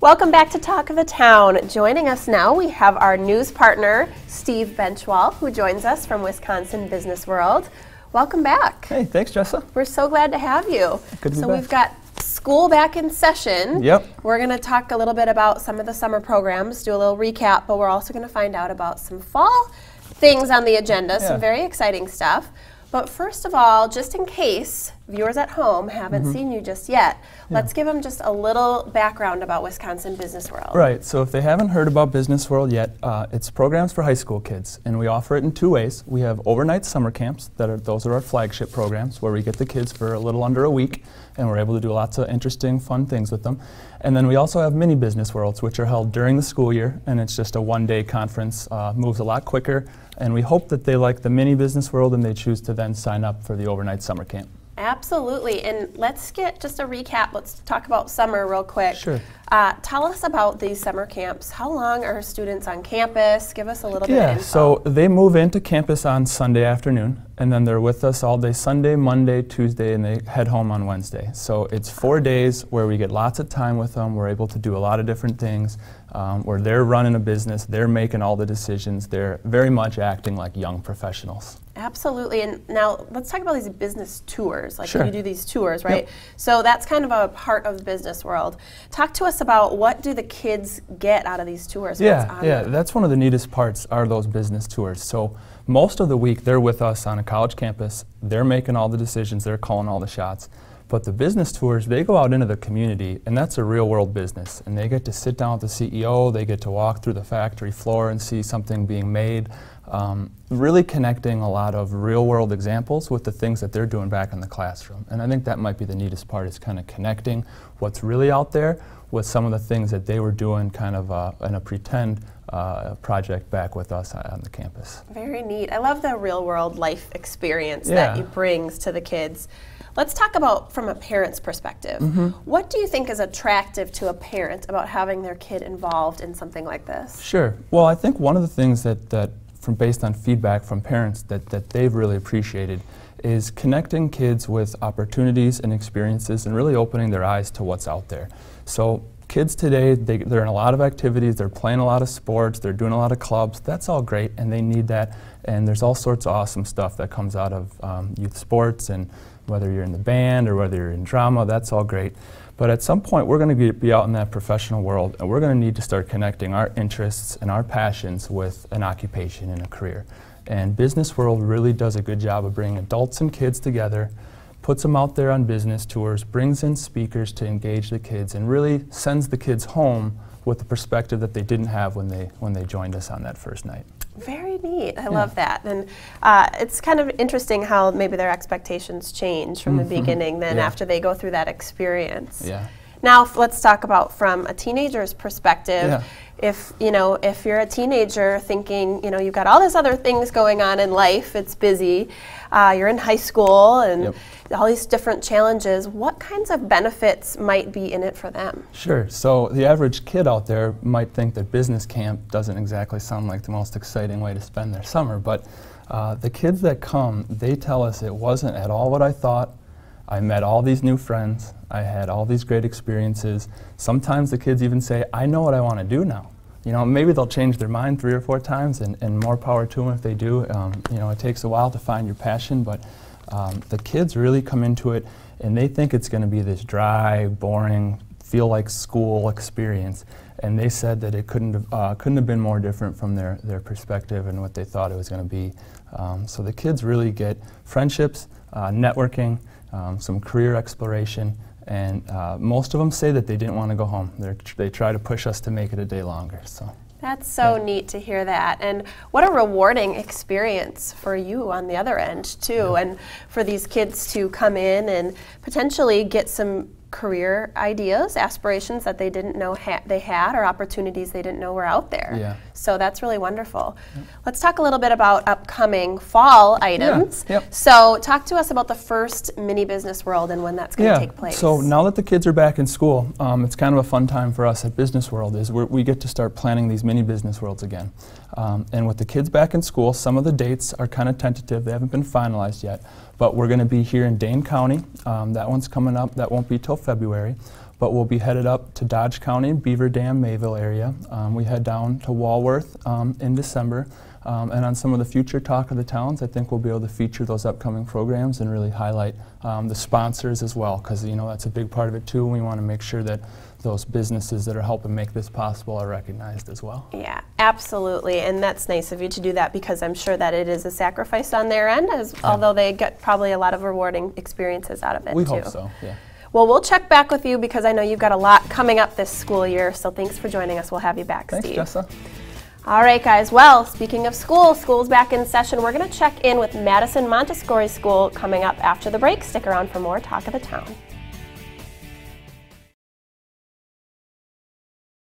Welcome back to Talk of the Town. Joining us now, we have our news partner, Steve Benzschawel, who joins us from Wisconsin Business World. Welcome back. Hey, thanks, Jessa. We're so glad to have you. Good to be back. We've got school back in session. Yep. We're going to talk a little bit about some of the summer programs, do a little recap, but we're also going to find out about some fall things on the agenda, some very exciting stuff. But first of all, just in case viewers at home haven't seen you just yet, let's give them just a little background about Wisconsin Business World. Right, so if they haven't heard about Business World yet, it's programs for high school kids, and we offer it in two ways. We have overnight summer camps, those are our flagship programs, where we get the kids for a little under a week, and we're able to do lots of interesting, fun things with them. And then we also have mini Business Worlds, which are held during the school year, and it's just a one-day conference, moves a lot quicker, and we hope that they like the mini Business World and they choose to then sign up for the overnight summer camp. Absolutely, and let's get just a recap. Let's talk about summer real quick. Sure. Tell us about these summer camps. How long are students on campus? Give us a little bit of info. So they move into campus on Sunday afternoon, and then they're with us all day Sunday, Monday, Tuesday, and they head home on Wednesday. So it's 4 days where we get lots of time with them. We're able to do a lot of different things where they're running a business, they're making all the decisions, they're very much acting like young professionals. Absolutely, and now let's talk about these business tours. Like Sure. you do these tours, right? So that's kind of a part of the business world. Talk to us about what do the kids get out of these tours? Yeah, that's one of the neatest parts are those business tours. So most of the week they're with us on a college campus, they're making all the decisions, they're calling all the shots. But the business tours, they go out into the community, and that's a real world business. And they get to sit down with the CEO, they get to walk through the factory floor and see something being made. Really connecting a lot of real world examples with the things that they're doing back in the classroom. And I think that might be the neatest part, is kind of connecting what's really out there with some of the things that they were doing kind of in a pretend project back with us on the campus. Very neat. I love the real world life experience that it brings to the kids. Let's talk about from a parent's perspective. What do you think is attractive to a parent about having their kid involved in something like this? Sure. Well, I think one of the things that from based on feedback from parents that they've really appreciated is connecting kids with opportunities and experiences and really opening their eyes to what's out there. So kids today, they're in a lot of activities, they're playing a lot of sports, they're doing a lot of clubs. That's all great, and they need that. And there's all sorts of awesome stuff that comes out of youth sports, and whether you're in the band or whether you're in drama, that's all great. But at some point, we're going to be out in that professional world, and we're going to need to start connecting our interests and our passions with an occupation and a career. And Business World really does a good job of bringing adults and kids together, puts them out there on business tours, brings in speakers to engage the kids, and really sends the kids home with the perspective that they didn't have when they joined us on that first night. Very neat. I love that. And it's kind of interesting how maybe their expectations change from the beginning then after they go through that experience. Yeah. Now let's talk about from a teenager's perspective. If you're a teenager thinking, you've got all these other things going on in life, it's busy, you're in high school and all these different challenges, what kinds of benefits might be in it for them? Sure. So the average kid out there might think that business camp doesn't exactly sound like the most exciting way to spend their summer, but the kids that come, they tell us it wasn't at all what I thought. I met all these new friends. I had all these great experiences. Sometimes the kids even say, I know what I want to do now. Maybe they'll change their mind 3 or 4 times, and more power to them if they do. It takes a while to find your passion, but the kids really come into it, and they think it's going to be this dry, boring, feel like school experience. And they said that it couldn't have been more different from their perspective and what they thought it was going to be. So the kids really get friendships, networking, some career exploration, and most of them say that they didn't want to go home. They try to push us to make it a day longer. So. That's so neat to hear that, and what a rewarding experience for you on the other end too, and for these kids to come in and potentially get some career ideas, aspirations that they didn't know they had, or opportunities they didn't know were out there. So that's really wonderful. Let's talk a little bit about upcoming fall items. So talk to us about the first Mini Business World and when that's going to take place. So now that the kids are back in school, it's kind of a fun time for us at Business World, is we get to start planning these Mini Business Worlds again. And with the kids back in school, some of the dates are kind of tentative, they haven't been finalized yet. But we're going to be here in Dane County. That one's coming up. That won't be till February. But we'll be headed up to Dodge County, Beaver Dam, Mayville area. We head down to Walworth in December. And on some of the future Talk of the Towns, I think we'll be able to feature those upcoming programs and really highlight the sponsors as well, because that's a big part of it too. We want to make sure that those businesses that are helping make this possible are recognized as well. Yeah, absolutely, and that's nice of you to do that, because I'm sure that it is a sacrifice on their end, although they get probably a lot of rewarding experiences out of it too. We hope so, yeah. Well, we'll check back with you, because I know you've got a lot coming up this school year, so thanks for joining us. We'll have you back, Thanks, Steve. Jessa. All right, guys. Well, speaking of school's back in session. We're going to check in with Madison Montessori School coming up after the break. Stick around for more Talk of the Town.